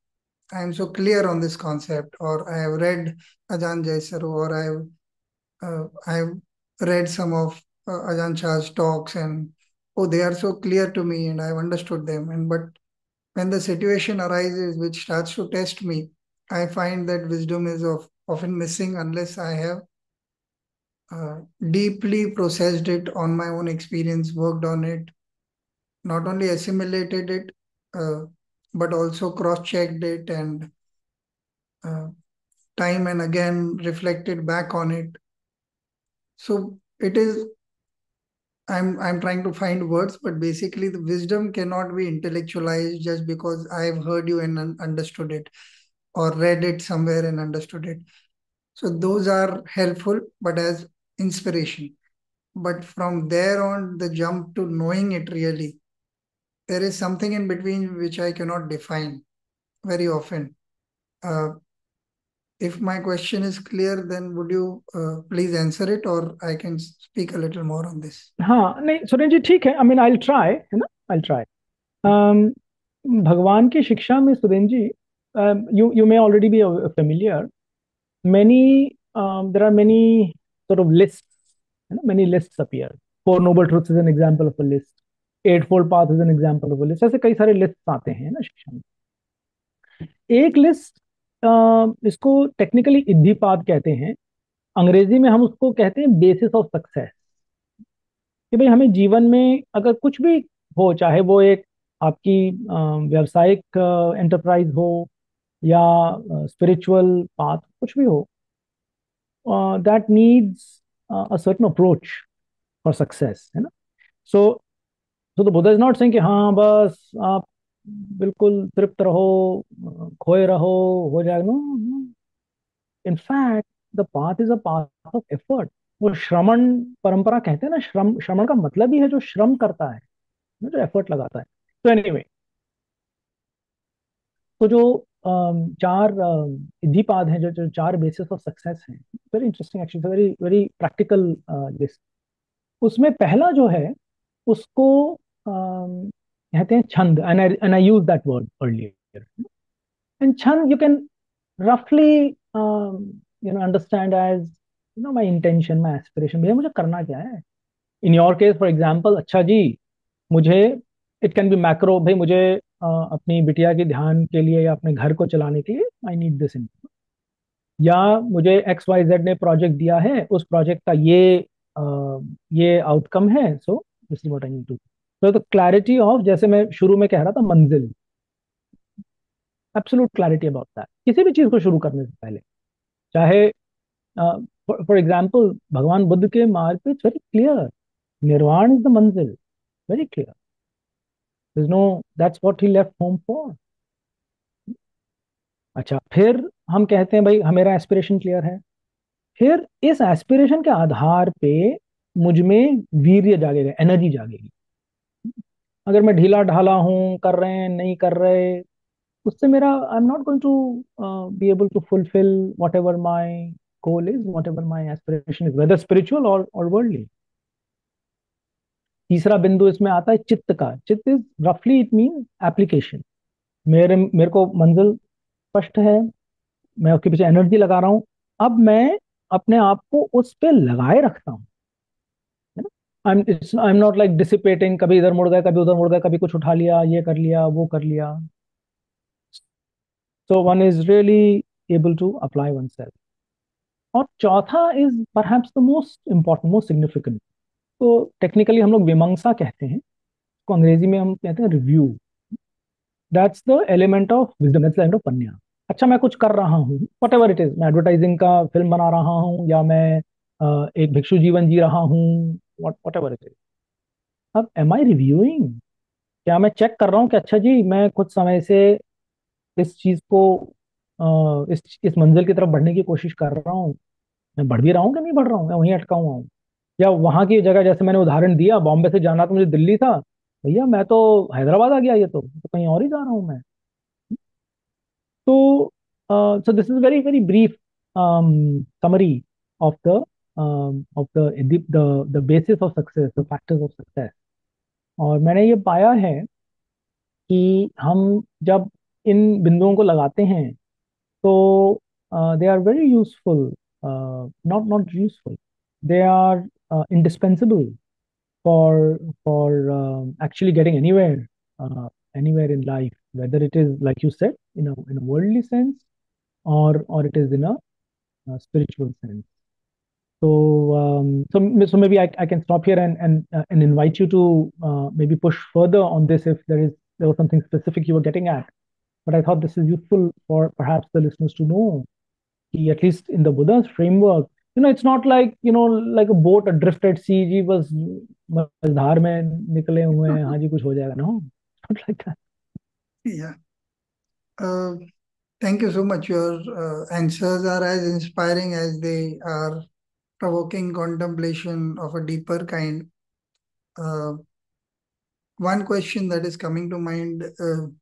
clear on this concept, or I have read Ajahn Jaisaru, or I've read some of Ajahn Shah's talks, and oh, they are so clear to me, and I've understood them. And but when the situation arises which starts to test me, I find that wisdom is often missing unless I have deeply processed it on my own experience, worked on it, not only assimilated it, uh, but also cross-checked it and uh, time and again reflected back on it. So it is, I'm trying to find words, but basically the wisdom cannot be intellectualized just because I've heard you and understood it or read it somewhere and understood it. So those are helpful, but as inspiration. But from there on, the jump to knowing it really, there is something in between which I cannot define very often. Uh, if my question is clear, then would you please answer it, or I can speak a little more on this? हाँ नहीं सुरेश जी ठीक है, I mean I try, है ना, I try. भगवान की शिक्षा में Suresh ji, you may already be familiar, many there are many sort of lists, you know, many lists appear. Four Noble Truths is an example of a list. Eightfold Path is an example of a list. ऐसे कई सारे list आते हैं ना शिक्षा में। एक list, इसको टेक्निकली इद्धिपाद कहते हैं, अंग्रेजी में हम उसको कहते हैं बेसिस ऑफ सक्सेस। कि भाई हमें जीवन में अगर कुछ भी हो, चाहे वो एक आपकी व्यावसायिक एंटरप्राइज हो या स्पिरिचुअल पाथ, कुछ भी हो, that needs a certain approach for success, है ना। So the Buddha is not saying कि हाँ बस आप बिल्कुल तृप्त रहो, खोए रहो, हो जाएगा। No, in fact the path is a path of effort. वो श्रमण परंपरा कहते हैं ना, श्रमण का मतलब ही है जो श्रम करता है ना, जो एफर्ट लगाता है। तो एनीवे, तो जो चार इद्धिपाद हैं, जो चार बेसिस ऑफ सक्सेस हैं, very interesting actually, very very practical list. उसमें पहला जो है उसको कहते हैं छंद, and I use that word earlier. And छंद यू कैन रफली understand as my intention, my aspiration, भैया मुझे करना क्या है। In your case for example, अच्छा जी मुझे, इट कैन बी मैक्रो, भाई मुझे अपनी बिटिया के ध्यान के लिए या अपने घर को चलाने के लिए आई नीड दिस इनकम, या मुझे एक्स वाई जेड ने प्रोजेक्ट दिया है, उस प्रोजेक्ट का ये आउटकम है, so this is what I need to. तो द क्लैरिटी ऑफ, जैसे मैं शुरू में कह रहा था, मंजिल, एब्सोल्यूट क्लैरिटी अबाउट दैट किसी भी चीज को शुरू करने से पहले। चाहे फॉर एग्जाम्पल भगवान बुद्ध के मार्ग पे इट्स वेरी क्लियर, निर्वाण इज द मंजिल, very clear. there's no, that's what he left home for। अच्छा, फिर हम कहते हैं भाई मेरा एस्पिरेशन क्लियर है, फिर इस एस्पिरेशन के आधार पे मुझ में वीर्य जागेगा, एनर्जी जागेगी। अगर मैं ढीला ढाला हूं, कर रहे हैं नहीं कर रहे, उससे मेरा I am not going to be able to fulfil whatever my goal is, whatever my aspiration is, whether spiritual और वर्ल्डली। तीसरा बिंदु इसमें आता है चित्त का। चित्त इज रफली इट मीन एप्लीकेशन। मेरे को मंजिल स्पष्ट है, मैं उसके पीछे एनर्जी लगा रहा हूं, अब मैं अपने आप को उस पे लगाए रखता हूं, है ना। आई एम नॉट लाइक डिसिपेटिंग, कभी इधर मुड़ गए, कभी उधर मुड़ गए, कभी कुछ उठा लिया, ये कर लिया, वो कर लिया। So one is really able to apply oneself. और चौथा is perhaps the most important, most significant. तो टेक्निकली हम लोग विमंसा कहते हैं, तो अंग्रेजी में हम कहते हैं review. That's the element of wisdom, that's the element of panna. अच्छा, मैं कुछ कर रहा हूँ, वट एवर इट इज, मैं एडवर्टाइजिंग का फिल्म बना रहा हूँ, या मैं एक भिक्षु जीवन जी रहा हूँ, वट एवर इट इज। अब एम आई रिव्यूइंग, क्या मैं चेक कर रहा हूँ कि अच्छा जी मैं कुछ समय से इस चीज को इस मंजिल की तरफ बढ़ने की कोशिश कर रहा हूँ, मैं बढ़ भी रहा हूँ कि नहीं बढ़ रहा हूँ, मैं वहीं अटका हुआ हूँ। या वहां की जगह, जैसे मैंने उदाहरण दिया, बॉम्बे से जाना तो मुझे दिल्ली था, भैया मैं तो हैदराबाद आ गया, ये तो कहीं और ही जा रहा हूँ मैं। So, so this is very very brief summary of the basis of success, the factors of success। और मैंने ये पाया है कि हम जब इन बिंदुओं को लगाते हैं तो they are very useful, not useful, they are indispensable for actually getting anywhere in life, whether it is like you said in a worldly sense, or it is in a spiritual sense. So maybe I can stop here and invite you to maybe push further on this if there was something specific you were getting at. but I thought this is useful for perhaps the listeners to know. At least in the Buddha's framework, it's not like, like a boat adrift at sea, जी बस मझधार में निकले हुए हैं, हाँ जी कुछ हो जाएगा. No, not like that. Yeah. Thank you so much. Your answers are as inspiring as they are provoking contemplation of a deeper kind. Uh, One question that is coming to mind, um,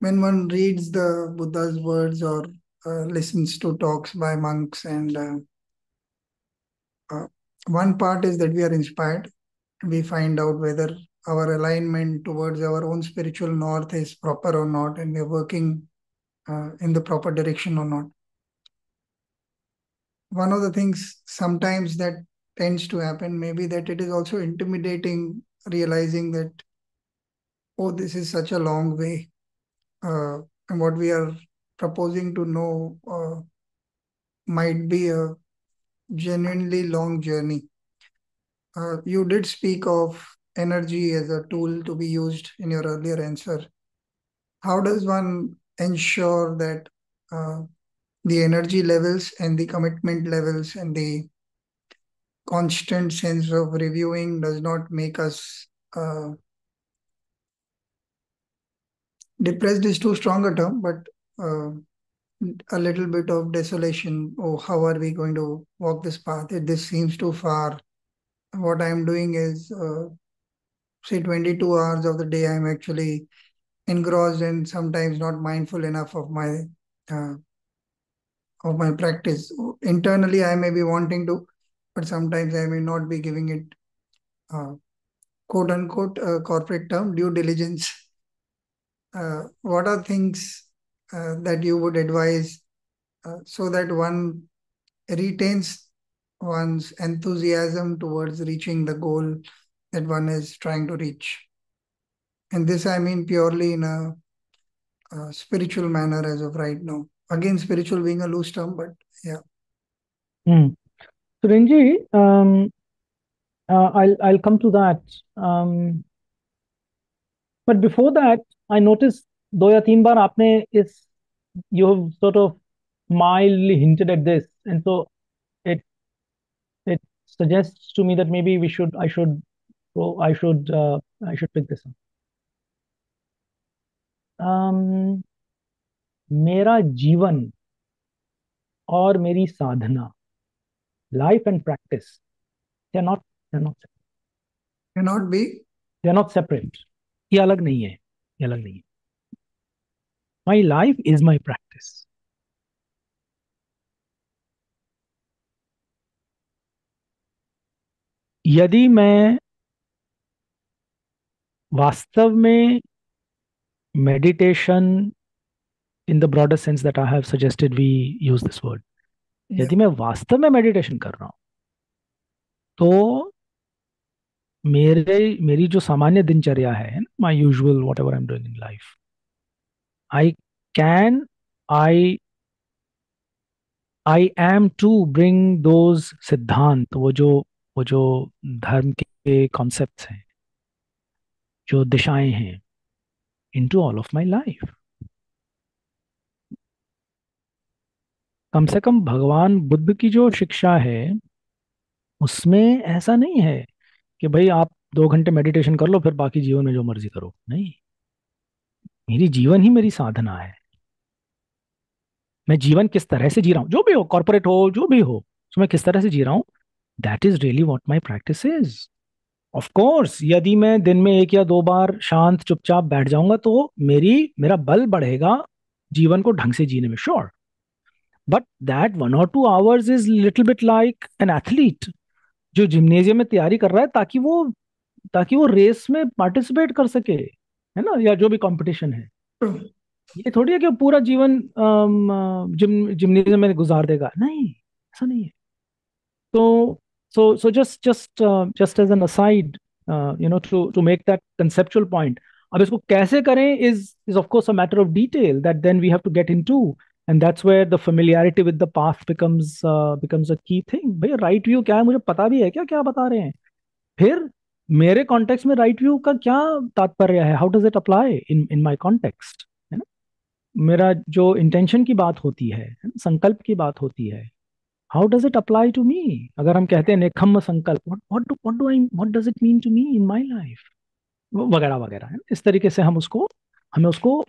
when one reads the Buddha's words or listens to talks by monks, and one part is that we are inspired. We find out whether our alignment towards our own spiritual north is proper or not, and we are working in the proper direction or not. One of the things sometimes that tends to happen, maybe that it is also intimidating, realizing that, oh, this is such a long way. And what we are proposing to know might be a genuinely long journey. You did speak of energy as a tool to be used in your earlier answer. How does one ensure that the energy levels and the commitment levels and the constant sense of reviewing does not make us depressed is too strong a term, but a little bit of desolation. Oh, how are we going to walk this path? This seems too far. What I'm doing is, say, 22 hours of the day, I'm actually engrossed and sometimes not mindful enough uh, of my practice. Internally, I may be wanting to, but sometimes I may not be giving it, quote unquote, corporate term, due diligence. What are things that you would advise so that one retains one's enthusiasm towards reaching the goal that one is trying to reach? And this I mean purely in a spiritual manner as of right now. Again, spiritual being a loose term, but yeah. So Renji, I'll come to that. But before that, I noticed दो या तीन बार आपने इस you have sort of mildly hinted at this, and so it it suggests to me that maybe I should pick this up. मेरा जीवन और मेरी साधना, life and practice, they're not Cannot be. they're not separate. ये अलग नहीं है, ये अलग नहीं है. My life is my practice. यदि मैं वास्तव में meditation, in the broader sense that I have suggested we use this word, Yeah. यदि मैं वास्तव में मेडिटेशन कर रहा हूं तो मेरी जो सामान्य दिनचर्या है, my usual whatever I am doing in life, I can I am to bring those सिद्धांत, वो जो धर्म के कॉन्सेप्ट्स हैं, जो दिशाएं हैं, into all of my life. कम से कम भगवान बुद्ध की जो शिक्षा है उसमें ऐसा नहीं है कि भाई आप 2 घंटे मेडिटेशन कर लो फिर बाकी जीवन में जो मर्जी करो. नहीं, मेरी जीवन ही मेरी साधना है. मैं जीवन किस तरह से जी रहा हूँ, जो भी हो, कॉर्पोरेट हो, जो भी हो, तो मैं किस तरह से जी रहा हूँ, that is really what my practice is. Of course यदि मैं दिन में 1 या 2 बार शांत चुपचाप बैठ जाऊंगा तो मेरा बल बढ़ेगा जीवन को ढंग से जीने में, sure. But that 1 or 2 hours is little bit like an athlete जो जिम्नेजियम में तैयारी कर रहा है ताकि वो रेस में पार्टिसिपेट कर सके, है ना, या जो भी कंपटीशन है. ये थोड़ी है कि वो पूरा जीवन जिम्नेजियम में गुजार देगा, नहीं, ऐसा नहीं है. तो just as an aside, to make that conceptual point, अब इसको कैसे करें is of course a matter of detail that then we have to get into, and that's where the familiarity with the path becomes a key thing. भैया right view क्या है मुझे पता भी है क्या क्या बता रहे हैं. फिर मेरे कॉन्टेक्स्ट में राइट व्यू का क्या तात्पर्य है, how does it apply in in my context, है ना। मेरा जो इंटेंशन की बात होती है ना, संकल्प की बात होती है, how does it apply to me. अगर हम कहते हैं नेखम्म संकल्प, what does it mean to me in my life, वगैरह वगैरह, है ना। इस तरीके से हमें उसको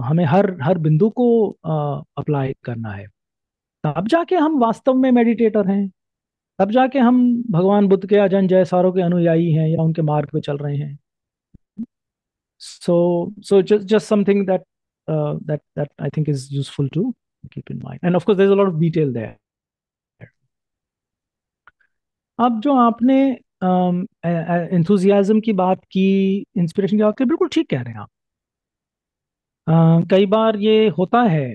हमें हर हर बिंदु को अप्लाई करना है। तब जाके हम वास्तव में मेडिटेटर हैं, तब जाके हम भगवान बुद्ध के अजन जय सारों के अनुयायी हैं या उनके मार्ग पे चल रहे हैं। So just something that that I think is useful to keep in mind. And of course, there's a lot of detail there. अब जो आपने इंथुजियाज्म की बात की, इंस्पिरेशन की बात की, बिल्कुल ठीक कह रहे हैं आप। कई बार ये होता है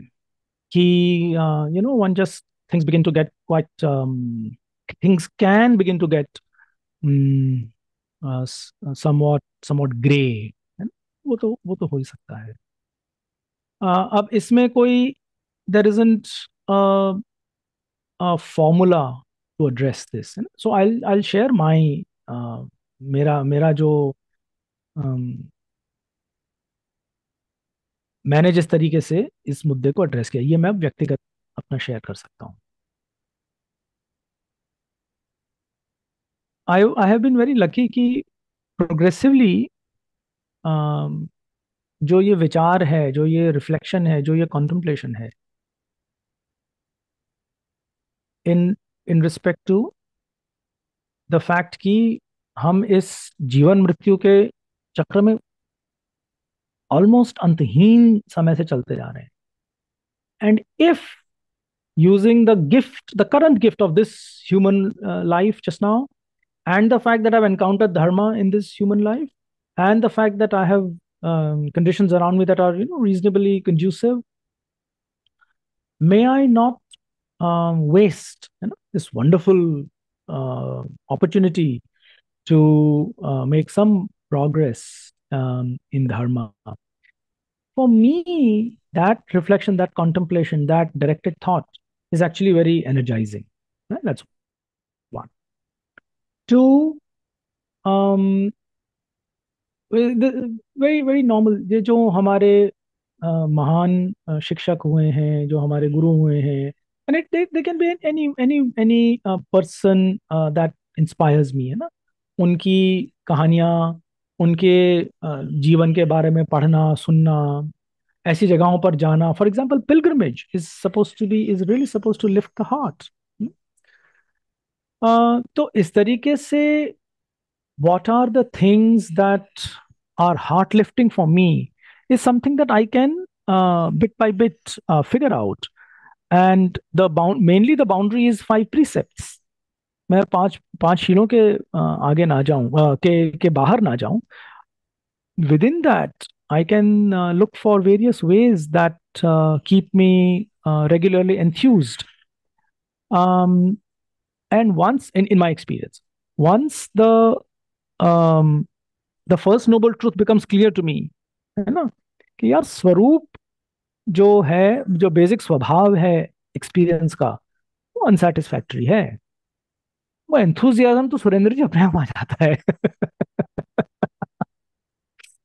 कि one just things begin to get quite, things can begin to get somewhat grey, है ना। वो तो हो ही सकता है। अब इसमें कोई there isn't a formula to address this. So I'll share my मेरा जो um, मैंने जिस तरीके से इस मुद्दे को एड्रेस किया, ये मैं व्यक्तिगत अपना शेयर कर सकता हूँ। I have been very lucky कि प्रोग्रेसिवली जो ये विचार है, जो ये रिफ्लेक्शन है, जो ये कॉन्templation है, in in respect to the fact कि हम इस जीवन मृत्यु के चक्र में ऑलमोस्ट अंतहीन समय से चलते जा रहे हैं। And if using the current gift of this human life just now, and the fact that I've encountered dharma in this human life, and the fact that I have conditions around me that are, reasonably conducive, may I not waste, this wonderful opportunity to make some progress in dharma. For me, that reflection, that contemplation, that directed thought is actually very energizing. Right? That's one. Two, um, very very normal, ये जो हमारे महान शिक्षक हुए हैं, जो हमारे गुरु हुए हैं, and it they can be any person that inspires मी, है ना। उनकी कहानियाँ, उनके जीवन के बारे में पढ़ना, सुनना, ऐसी जगहों पर जाना। For example, pilgrimage is really suppose to lift the heart. तो इस तरीके से what are the things that are heart lifting for me is something that I can bit by bit figure out. And mainly the boundary is 5 precepts. मैं पांच पांच शीलों के आगे ना जाऊं, के बाहर ना जाऊं। Within that, I can look for various ways that keep me regularly enthused. Um, and once, in my experience, once um, the first noble truth becomes clear to me, है ना, कि यार स्वरूप जो है, जो बेसिक स्वभाव है एक्सपीरियंस का, वो अनसेटिस्फैक्टरी है। वो एंथुजियाज्म तो सुरेंद्र जी अपने आप आ जाता है।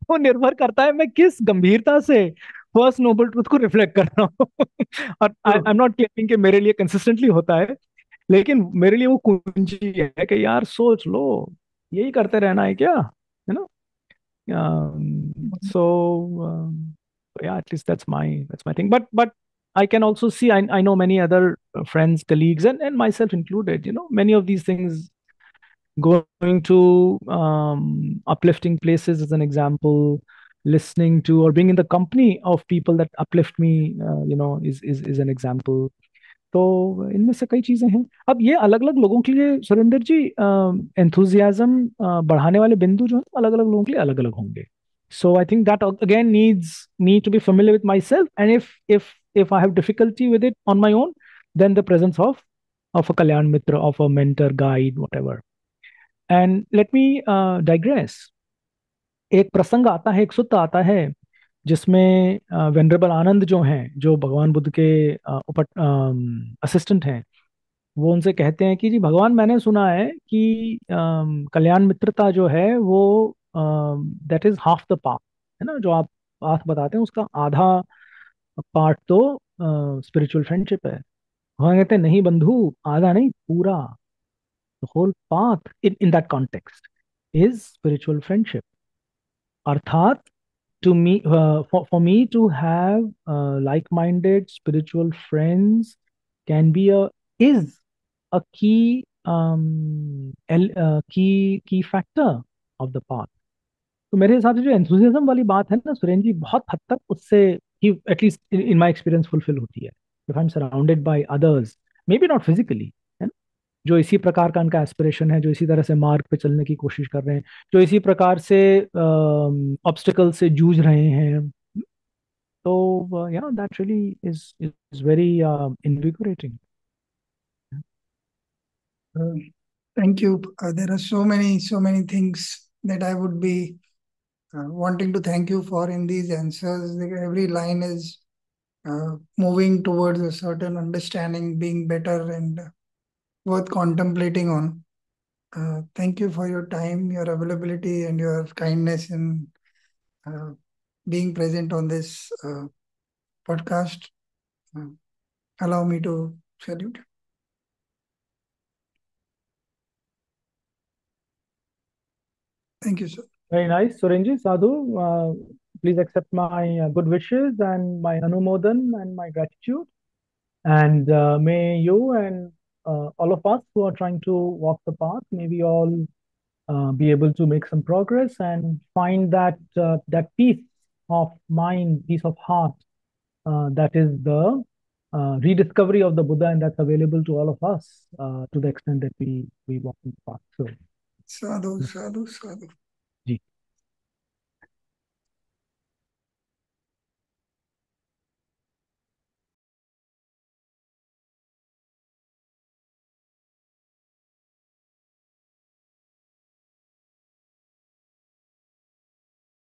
वो निर्भर करता है मैं किस गंभीरता से फर्स्ट नोबल ट्रूथ को रिफ्लेक्ट कर रहा हूँ। और आई एम नॉट क्लेमिंग कि मेरे लिए कंसिस्टेंटली होता है, लेकिन मेरे लिए वो कुंजी है कि यार सोच लो, यही करते रहना है क्या, है ना। So yeah, at least that's my thing. But I can also see, I know many other friends, colleagues, and myself included. Many of these things, going to uplifting places as an example, listening to or being in the company of people that uplift me, is an example. तो इनमें से कई चीजें हैं। अब ये अलग अलग लोगों के लिए, सुरेंद्र जी, एंथुजियाज्म बढ़ाने वाले बिंदु जो है अलग अलग लोगों के लिए अलग अलग होंगे। So I think that again needs me to be familiar with myself, and if I have difficulty with it on my own, then the presence of a kalyan mitra, of a mentor, guide, whatever. And let me digress. एक प्रसंग आता है, एक सूत्र आता है, जिसमें venerable आनंद जो हैं, जो भगवान बुद्ध के उप असिस्टेंट हैं, वो उनसे कहते हैं कि जी भगवान, मैंने सुना है कि कल्याण मित्रता जो है वो that is half the path, है ना, जो आप पाथ बताते हैं उसका आधा पार्ट तो स्पिरिचुअल फ्रेंडशिप है। भगवान कहते हैं नहीं बंधु, आधा नहीं, पूरा, the whole path in that context is spiritual friendship. अर्थात to me for me to have like-minded spiritual friends can be a is a key factor of the path. तो मेरे हिसाब से जो एंथुजियाज्म वाली बात है ना सुरेन जी, बहुत हद तक उससे ही at least in my experience fulfil होती है। If I am surrounded by others, may be not physically, जो इसी प्रकार का उनका एस्पिरेशन है, जो इसी तरह से मार्ग पे चलने की कोशिश कर रहे हैं, जो इसी प्रकार से ऑब्स्टिकल से जूझ रहे हैं, तो that really is very invigorating. Uh, Thank you. There are so many things that I would be wanting to thank you for in these answers. Like, every line is moving towards a certain understanding, being better and worth contemplating on. Thank you for your time, your availability, and your kindness in uh, being present on this podcast. Uh, Allow me to salute. Thank you, sir. Very nice, Surenji, Sadhu. Please accept my good wishes and my anumodan and my gratitude. And may you and all of us who are trying to walk the path, may we all be able to make some progress and find that peace of mind, peace of heart, that is the rediscovery of the Buddha, and that's available to all of us to the extent that we walk in the path. So, Sadhu, sadhu, sadhu.